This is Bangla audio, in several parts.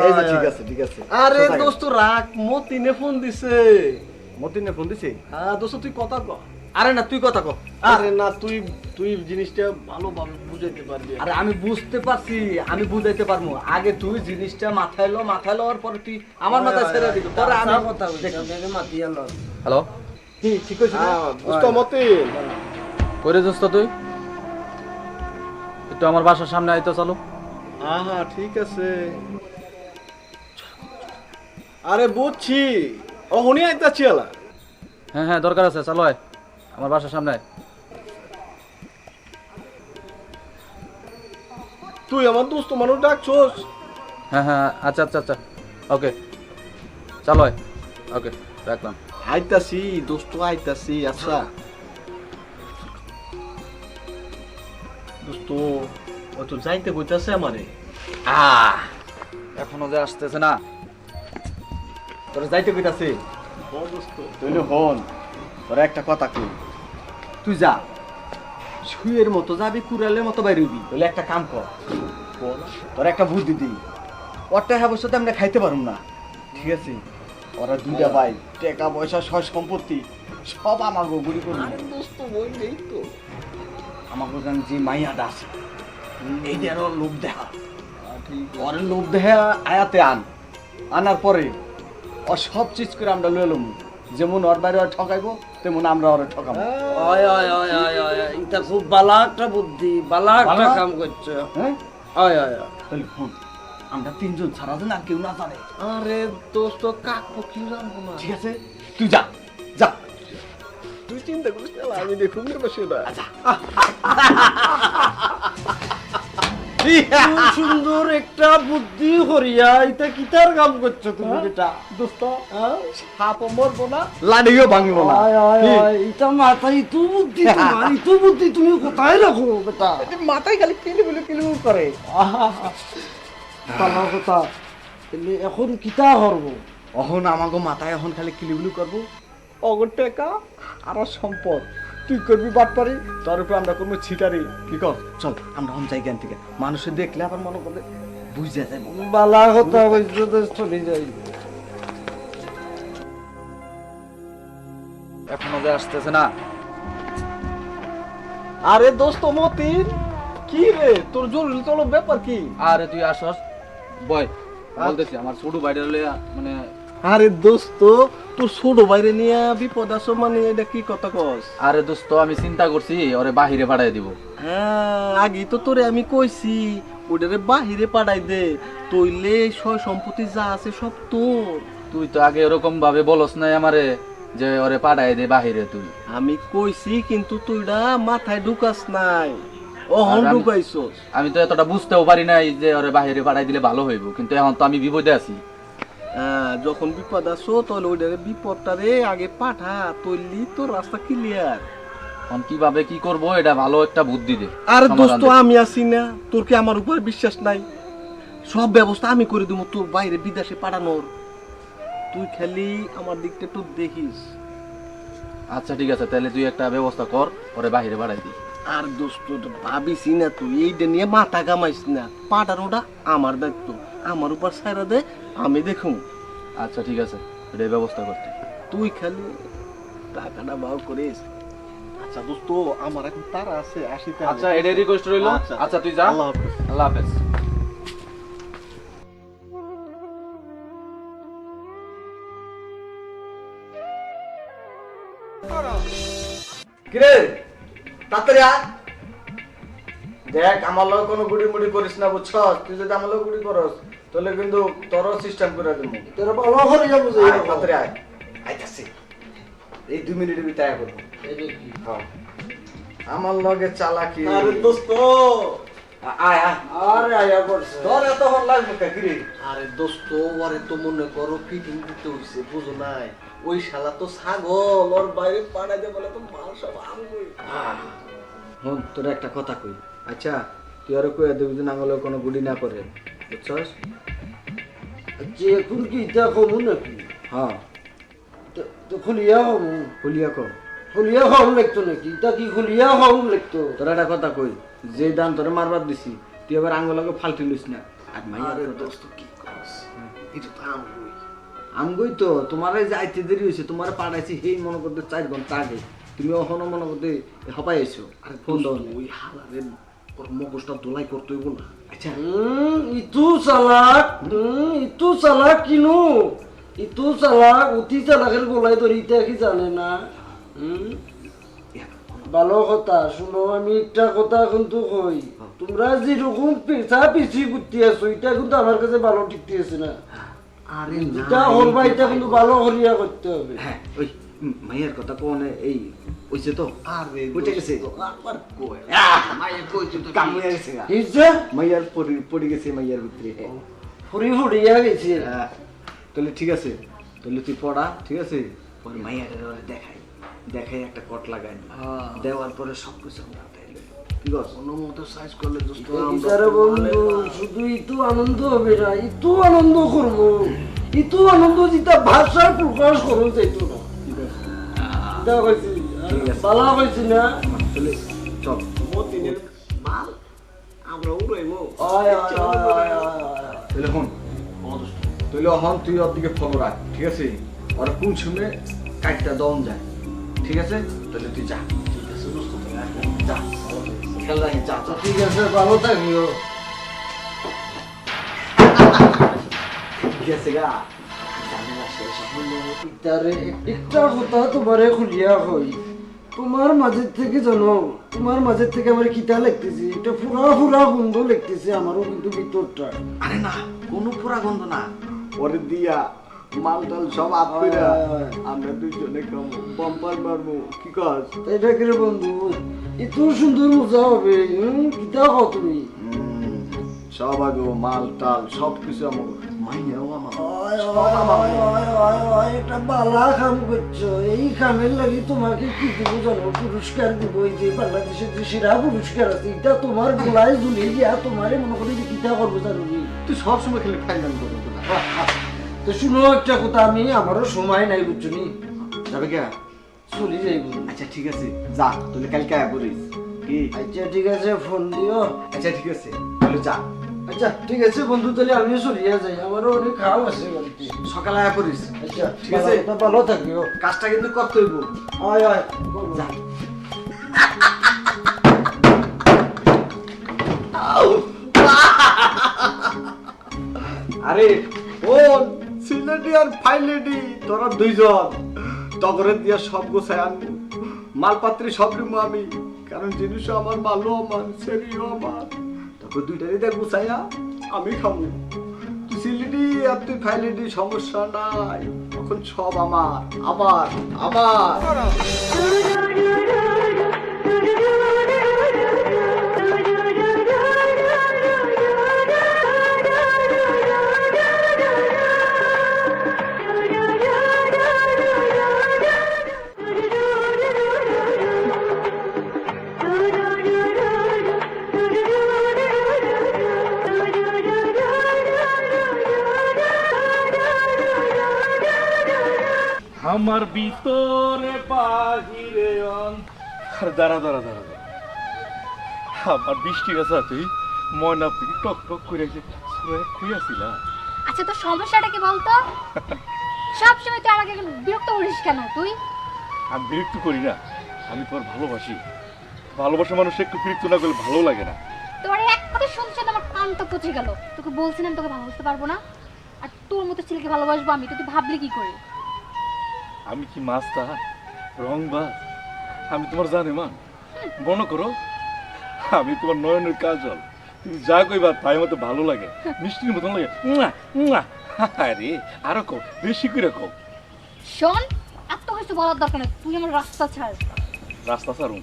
এই যে ঠিক আছে ঠিক আছে। আরে দোস্ত রাখ, মতিনে ফোন দিছে। মতিনে ফোন দিছে? হ্যাঁ দোস্ত তুই কথা ক। আরে না তুই কথা কো। আরে না তুই তুই জিনিসটা ভালোভাবে বুঝাইতে পারবি। আরে আমি বুঝতে পারছি, আমি বুঝাইতে পারবো। আগে তুই জিনিসটা মাথায় লওয়ার পরে তুই আমার মাথায় ছেড়ে দিবি, পরে আমি কথা বলছি। হ্যালো, কি ঠিক কইছিস? দোস্ত মতিন, করে দোস্ত তুই একটু আমার বাসার সামনে আইতো চলো। হ্যাঁ ঠিক আছে। আরে বুঝছি, ও হুনি আইতাছি এলা। হ্যাঁ হ্যাঁ দরকার আছে, চলো আয় আমার বাসার সামনে আয়। তুই আমার দোস্ত মানুষ ডাকছোস? হ্যাঁ হ্যাঁ আচ্ছা আচ্ছা আচ্ছা ওকে চলো আয়। ওকে রাখলাম। আইতাছি দোস্ত আইতাছি। আচ্ছা দোস্ত ও তো যাইতে কইতাছে আমারে। এখনো যে আসতেছে না, তোর যাইতে কইতাছে। ও দোস্ত তুই হন, তোর একটা কথা কই। তুই যা, শুয়ের মতো যাবি, কুড়ালের মতো বাইরে হইবি। বলে একটা কাম কর, তোর একটা বুদ্ধি দিই। ওরটা হ্যাঁ বসে আমরা খাইতে পারুম না, ঠিক আছে? ওরা দুইটা ভাই, টাকা পয়সা সয় সম্পত্তি সব আমাকে গুলি করবি। আরে দোস্ত বই নেই তো। আমাকে জান যে মাইয়াটা আছে, এই যে আরো লোভ দেখা, ঠিক ওর লোভ দেখা আয়াতে আনার পরে ও সব চিজ করে আমরা লয়ে লম। যেমন ওর বাইরে ওর ঠকাইবো, তেমন আমরা ওরা ঠকাবো। ওই ওই ওই ওই ওই এটা খুব বালা একটা বুদ্ধি, বালা একটা বালা? কাম করছে। হ্যাঁ ওই ওই ওই তাহলে ফোন, আমরা তিনজন ছাড়া যেন আর কেউ না জানে। আরে দোস্ত কাকু কি জানবো না। ঠিক আছে তুই যা যা। তুই চিন্তা করিস না, আমি দেখুন বসে না। খুব সুন্দর একটা বুদ্ধি করিয়া এটা কিতার কাম করছো তুমি বেটা? দোস্ত সাপ মরবো না, লাডিও ভাঙবো না। ওই ওই ওই এটা মাথায় তো বুদ্ধি, তোমার তো বুদ্ধি তুমি কোথায় রাখো বেটা? মাথায় খালি কিলিবিলি করে। ভালো কথা। তাহলে এখন কিতা করবো? অহন আমাকে মাথায় এখন খালি কিলিবিলি করবো। অগর টাকা আর সম্পদ তুই করবি বাট পারি, তার উপরে আমরা করবো ছিটারি। কি কর চল আমরা হন যাই জ্ঞান থেকে, মানুষে দেখলে আবার মনে করবে বুঝে যায়। বালা কথা বলছো তো চলে যাই। এখনো যে আসতেছে না। আরে দোস্ত মতিন, কি রে তোর জরুরি তোর ব্যাপার কি? আরে তুই আসস বয়, বলতেছি আমার ছোট বাইরে লইয়া মানে। আরে দোস্ত তোর ছোট বাইরে নিয়ে বিপদ আছো, মানে এটা কি কথা কস? আরে দোস্ত আমি চিন্তা করছি ওরে বাহিরে পাঠাই দিব। হ্যাঁ আগে তো তোরে আমি কইছি ওটারে বাহিরে পাঠাই দে, তইলে সয় সম্পত্তি যা আছে সব তোর। তুই তো আগে এরকম ভাবে বলস নাই আমারে যে ওরে পাঠাই দে বাহিরে। তুই আমি কইছি কিন্তু তুইডা মাথায় ঢুকাস নাই, ও হন আর আমি- ঢুকাইছস। আমি তো এতটা বুঝতেও পারি নাই যে ওরে বাহিরে পাঠাই দিলে ভালো হইব, কিন্তু এখন তো আমি বিপদে আছি। হ্যাঁ যখন বিপদ আসো তাহলে ওইটারে বিপদটারে আগে পাঠা, তৈলি তোর রাস্তা ক্লিয়ার। এখন কিভাবে কি করব এটা ভালো একটা বুদ্ধি দে। আর সমাধান দোস্ত দে। আমি আছি না, তোর কি আমার উপর বিশ্বাস নাই? সব ব্যবস্থা আমি করে দেবো তোর বাইরে বিদেশে পাঠানোর, তুই খালি আমার দিকটা একটু দেখিস। আচ্ছা ঠিক আছে, তাহলে তুই একটা ব্যবস্থা কর, ওরে বাহিরে পাঠাই দি। আর দোস্ত ভাবিস না তুই এইটা নিয়ে মাথা কামাইস না, পাঠানোটা আমার দায়িত্ব, আমার উপর ছাইরা দে, আমি দেখুন। আচ্ছা ঠিক আছে, এটাই ব্যবস্থা করতে। তুই খালি টাকাটা বাউ করিস। আচ্ছা দোস্ত আমার এখন তারা আছে, আসিতে হবে। আচ্ছা এটাই রিকোয়েস্ট রইলো। আচ্ছা। আচ্ছা তুই যা, আল্লাহ হাফেজ। আল্লাহ হাফেজ। কিরে তাড়াতাড়ি আয়। দেখ আমার লগে কোনো গুড়ি মুড়ি করিস না, বুঝছস? তুই যদি আমার লগে গুড়ি করস তাহলে কিন্তু তোরও সিস্টেম করে দেবো। তোরা ভালো করে যাবো যে আয়, তাড়াতাড়ি আয়। আইতাছি এই 2 মিনিটের ভিতরে আয় করবো। হ্যাঁ। আমার লগে চালাকি। আরে দোস্ত, আয় আয়। আরে আয়া করছে। তোর এত হল লাগবে কে কিরে? আরে দোস্ত ওরে তো মনে করো ফিটিং দিতে হইছে, বুঝো নাই? ওই শালা তো ছাগল, ওর বাইরে পাঠাই দে বলে তো মাল সব আমগুই। হন তোর একটা কথা কই। আচ্ছা তুই আরো কই দেবি যে নাঙ্গলে কোনো গুড়ি না করে, বুঝছস? যে এখন কি এটা কমু নাকি? হ্যাঁ তো খুলিয়া হমু, খুলিয়া কর। খুলিয়া হম লাগতো নাকি? এটা কি খুলিয়া হম লাগতো? তোর একটা কথা কই, যে দান তোরে মারবার দিছি তুই এবার আঙ্গুলাকে ফালতি লইস না। আর মাইয়া আরে দোস্ত কি করছ? এটা তো আমগুই। আমগই তো তোমার যাইতে দেরি হয়েছে, তোমার পাঠাইছি সেই মনে করতে 4 ঘন্টা আগে, তুমি এখনো মনে করতে হপাই আইছো। আরে ফোন দাও। ওই হালারে ওর মগজটা দোলাই করতে হইব না। আচ্ছা ইতু চালাক কিনু, ইতু চালাক, অতি চালাকের গোলাই ধরি ইটা কি জানে না। ভালো কথা শুনো, আমি একটা কথা কিন্তু কই, তোমরা যেরকম পেছা পিছি করতে আছো এটা কিন্তু আমার কাছে ভালো টিকতে আছে না। আরে এটা করবা, এটা কিন্তু ভালো করিয়া করতে হবে। হ্যাঁ ওই মাইয়ার কথা কোনে এই হইছে তো। আরে ওইটা গেছে আবার কই মাইয়ার কইছে তো কাম হয়ে গেছে গা। হিজে মাইয়ার পড়ে গেছে মাইয়ার ভিতরে। ফুরি ফুরিয়া গেছে। হ্যাঁ, তাহলে ঠিক আছে, তাহলে তুই পড়া, ঠিক আছে, পরে মাইয়ার দেখাই একটা কট লাগাই, দেওয়ার পরে সব কিছু আমরা উঠাইলে ঠিক আছে। কোনো মতো সাইজ করলে দোস্ত আমরা আরে বন্ধু শুধু ইতু আনন্দ হবে না, ইতু আনন্দ করবো, ইতু আনন্দ যেটা ভাষায় প্রকাশ করো যাইতো না। এটা কইছি ঠিক আছে। বালা কইছি না। তাহলে চল। মতিনের মাল আমরা উড়াইবো। তাহলে হন, তাহলে হন তুই ওর দিকে ফলো রাখ, ঠিক আছে, ওরা কোন সময় কাটটা দম যায়, ঠিক আছে, তাহলে তুই যা। ঠিক আছে দোস্ত, যা খেয়াল রাখিস, যা যা। ঠিক আছে, ভালো থাকিও। ঠিক আছে গা, ঝামেলা শেষ এখন। ইতারে একটা কথা তোমারে খুলিয়া কই, তোমার মাঝের থেকে জানো, তোমার মাঝের থেকে আমার কিতা লাগতেছে, এটা পুরা পুরা গন্ধ লাগতেছে আমারও কিন্তু ভিতরটা। আরে না, কোনো পুরা গন্ধ না, ওরে দিয়া মাল টাল সব আপ কইরা আমরা দুইজনে খাবো, বাম্পার মারবো, কি কস? এটা করে বন্ধু এত সুন্দর মজা হবে। কিতা কও তুমি? সব আগে মাল টাল সব কিছু আমার মাইয়াও আমার এটা বালা কাম করছো, এই কামের লাগি তোমাকে কি দিব জানো? পুরস্কার দিব, এই যে বাংলাদেশের যে সেরা পুরস্কার আছে এটা তোমার গোলায় ঝুলিয়ে দিয়া তোমারে মনে করি যে কিতা করবো জানো? তুই সবসময় খেলে ফাইনাল করবো তোরা। তো শুনো একটা কথা, আমি আমারও সময় নাই বুঝছো নি, যাবে কে? চলে যাইব। আচ্ছা ঠিক আছে, যা, তাহলে কালকে আয়া করিস কি? আচ্ছা ঠিক আছে, ফোন দিও। আচ্ছা ঠিক আছে, তাহলে যা। আচ্ছা ঠিক আছে বন্ধু, তাহলে আমিও চলিয়া যাই, আমারও অনেক খাওয়া আছে বাড়িতে। সকালে আয়া করিস। আচ্ছা ঠিক আছে। ভালো থাকিও। কাজটা কিন্তু করতে হইব। আয় আয় যা। আরে ও সিলেটি আর ফাইলেটি তোরা দুইজন তগরে দিয়া সব গোছায় আনবো, মালপাত্রী সব নিবো আমি, কারণ জিনিসও আমার, মালও আমার, সেরিও আমার, তখন দুইটারই দেখ গুছাইয়া আমি খাবো। তুই সিলেটি আর তুই ফাইলেটি সমস্যা নাই, তখন সব আমার আমার আমার। আমার ভিতরে বাহিরে দাঁড়া দাঁড়া দাঁড়া দাঁড়া, আমার বৃষ্টি গাছা তুই ময়না পিটি টক টক করে খুঁয়াছিলা। আচ্ছা তোর সমস্যাটা কি বলতো? সবসময় তুই আমাকে বিরক্ত করিস কেন তুই? আমি বিরক্ত করি না, আমি তোর ভালোবাসি, ভালোবাসা মানুষ একটু বিরক্ত না করলে ভালো লাগে না। তোর এক কথা শুনছে আমার কান তো পচে গেল। তোকে বলছিলাম তোকে ভালোবাসতে পারবো না, আর তোর মতো ছেলেকে ভালোবাসবো আমি, তো তুই ভাবলি কি করে? আমি কি মাস্তা রং বাজ? আমি তোমার জানে মা, মনে করো আমি তোমার নয়নের কাজল, তুমি যা কইবা তাই মতো ভালো লাগে, মিষ্টির মতন লাগে। আরে আরো কও, বেশি করে কও। শোন, এত কিছু বলার দরকার নেই, তুই আমার রাস্তা ছাড়। রাস্তা ছাড়ুন,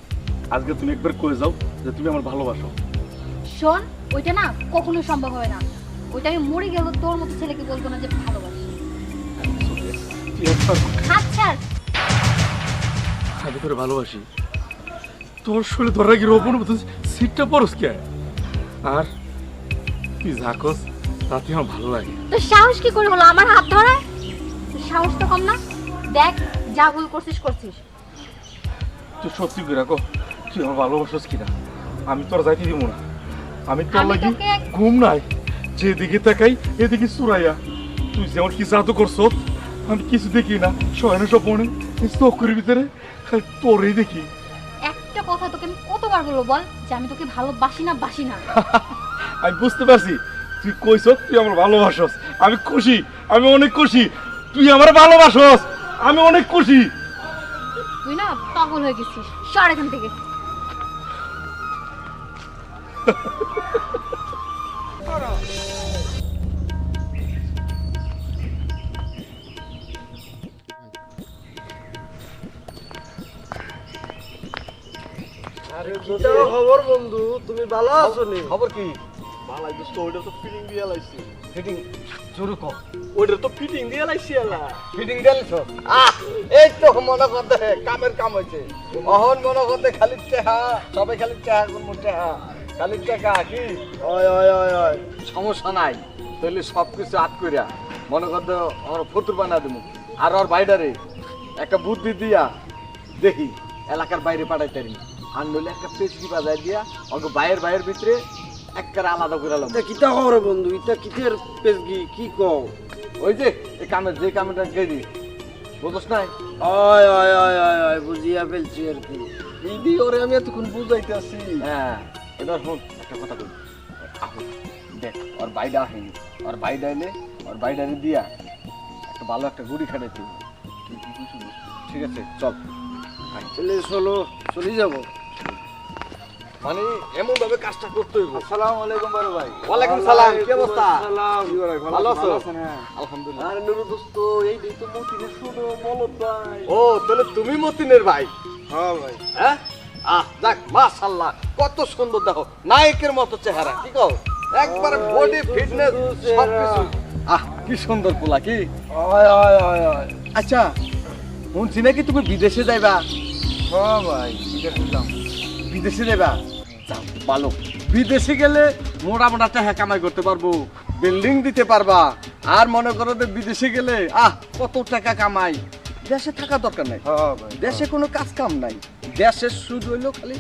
আজকে তুমি একবার কয়ে যাও যে তুমি আমার ভালোবাসো। শোন, ওইটা না কখনোই সম্ভব হবে না, ওইটা আমি মরে গেল তোর মতো ছেলেকে বলবো না যে ভালোবাসি। হাত ছাড়। আমি তোরে ভালোবাসি, তোর শরীরে ধরা গিয়ে রোপণ মতো সিটটা পরস কে, আর তুই ঝাঁকস তাতে আমার ভালো লাগে। তোর সাহস কি করে হলো আমার হাত ধরা? তোর সাহস তো কম না? দেখ যা ভুল করছিস করছিস। তুই সত্যি করে রাখো, তুই আমার ভালোবাসিস কিনা? আমি তোর যাইতে দিব না, আমি তোর আমি লাগি তোকে- ঘুম নাই, যেদিকে তাকাই এদিকে চুরাইয়া। তুই যেমন কি জাদু করছ আমি কিছু দেখি না শয়নে স্বপনে চোখের ভিতরে খালি তোরই দেখি। একটা কথা তোকে আমি কতবার বলবো বল যে আমি তোকে ভালোবাসি না বাসি না। আমি বুঝতে পারছি তুই কইছ তুই আমার ভালোবাসস, আমি খুশি, আমি অনেক খুশি। তুই আমার ভালোবাসস, আমি অনেক খুশি। তুই না পাগল হয়ে গেছিস, সর এখান থেকে। খবর বন্ধু, তুমি ভালো আছো নি? খবর কি? ভালো দোস্ত, ওইটা তো ফিটিং দিয়ে লাইছি। ফিটিং শুরু কর। ওইটা তো ফিটিং দিয়ে লাইছি এলা। ফিটিং দিয়েছ? এই তো মনে করতে কামের কাম হয়েছে। অহন মনে করতে খালি টেহা, সবাই খালি টেহা কোন টেহা, খালি টেকা কি? ওই ওই ওই ওই সমস্যা নাই, তাহলে সবকিছু আট করিয়া মনে করতে আমার ফতুর বানা দেবো। আর ওর বাইরে একটা বুদ্ধি দিয়া দেখি এলাকার বাইরে পাঠাইতে পারি। আর নইলে একটা পেশকি বাজায় দিয়া ওকে বাইরের ভিতরে একবারে আলাদা করে আলাম। এটা কিতা খবর বন্ধু, এটা কিতের পেজগি কি কও? ওই যে এই কামের যে কামটা গেলি বুঝছ নাই? ওই ওই ওই ওই ওই বুঝিয়া ফেলছি আর কি। ইদি ওরে আমি এতক্ষণ বুঝাইতেছি। হ্যাঁ, এবার শোন একটা কথা বলি। দেখ ওর বাইরে আসেনি, ওর বাইরে এলে ওর বাইরে দিয়া একটা ভালো একটা গুড়ি খাটাইতে। ঠিক আছে চল। চলে চলো, চলে যাবো। মানে এমন ভাবে কাজটা করতে হইব। আসসালামু আলাইকুম বড় ভাই। ওয়ালাইকুম সালাম, কি অবস্থা? সালাম। ভালো আছো? হ্যাঁ। আলহামদুলিল্লাহ। আরে নুরু দোস্ত, এই দিন তো মতিনে শুনো বলত ভাই। ও তাহলে তুমি মতিনের ভাই? হ্যাঁ ভাই। হ্যাঁ যাক মাশাআল্লাহ, কত সুন্দর দেখো, নায়কের মতো চেহারা। কি কও? একবারে বডি ফিটনেস সবকিছু। কি সুন্দর পোলা কি। ওই ওই ওই ওই। আচ্ছা শুনছি নাকি তুমি বিদেশে যাইবা? হ্যাঁ ভাই, ঠিক আছে যাও। বিদেশে যাইবা? যাও, ভালো। বিদেশে গেলে মোটা টাকা কামাই করতে পারবো, বিল্ডিং দিতে পারবা। আর মনে করো যে বিদেশে গেলে কত টাকা কামাই। দেশে থাকা দরকার নাই, হ্যাঁ ভাই। দেশে কোনো কাজ কাম নাই। দেশে শুধু হইলো খালি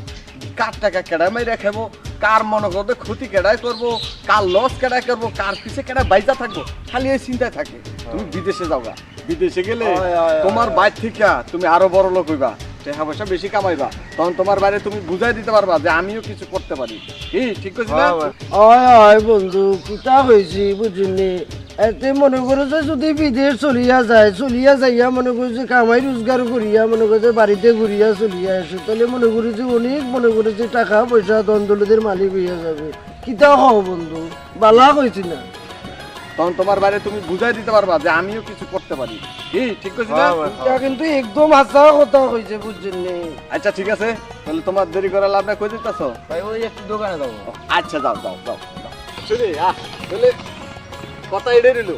কার টাকা কেডাই মাই রাখাবো, কার মনে করতে ক্ষতি কেডাই করবো, কার লস কেডাই করবো, কার পিছে কেডাই বাইজা থাকবো, খালি এই চিন্তায় থাকে। তুমি বিদেশে যাওগা, বিদেশে গেলে তোমার বাইর থেকে তুমি আরো বড় লোক হইবা, টাকা পয়সা বেশি কামাইবা। তখন তোমার বাইরে তুমি বুঝাই দিতে পারবা যে আমিও কিছু করতে পারি। কি ঠিক কইছি না? ওই ওই বন্ধু, কিতা হয়েছি বুঝিনি। এতে মনে করো যে যদি বিদেশ চলিয়া যাইয়া মনে করি যে কামাই রোজগার করিয়া মনে করি যে বাড়িতে ঘুরিয়া চলিয়া আসে, তাহলে মনে করি যে অনেক মনে করি যে টাকা পয়সা দন্দলদের মালিক হইয়া যাবে। কিতা হও বন্ধু, বালা কইছি না? তখন তোমার বাইরে তুমি বুঝাই দিতে পারবা যে আমিও কিছু করতে পারি। কি ঠিক কইছি না? এটা কিন্তু একদম হাসা কথা কইছে বুঝিনি। আচ্ছা ঠিক আছে, তাহলে তোমার দেরি করা লাভ না, কই দিতেছো? ভাই ওই একটু দোকানে যাবো। আচ্ছা যাও যাও যাও শুনি তাহলে কথা এড়ে রইল।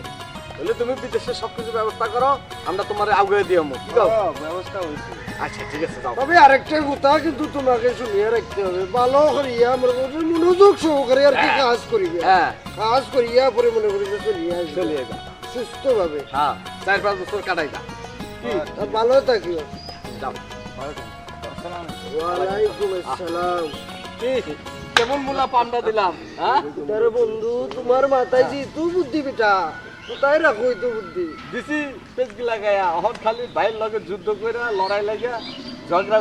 তাহলে তুমি বিদেশে সবকিছু ব্যবস্থা করো, আমরা তোমার আগে দিয়ে কি কও? ব্যবস্থা হয়েছে। আচ্ছা ঠিক আছে যাও। তবে আরেকটা কথা কিন্তু তোমাকে শুনিয়ে রাখতে হবে, ভালো করিয়া মনে করি মনোযোগ সহকারে আর কি কাজ করিবে। হ্যাঁ কাজ করিয়া পরে মনে করি যে চলিয়া আসবে চলে যাবা। সুস্থ ভাবে। হ্যাঁ 4-5 বছর কাটাইবা। ভালো থাকিও। যাও। ওয়ালাইকুম আসসালাম। কি কেমন মুলা পান্ডা দিলাম? হ্যাঁ আরে বন্ধু, তোমার মাথায় যেহেতু বুদ্ধি বেটা, কোথায় রাখো তো বুদ্ধি? দিছি পেজ গিলা গায়া, এখন খালি ভাইয়ের লগে যুদ্ধ করে লড়াই লাগা ঝগড়া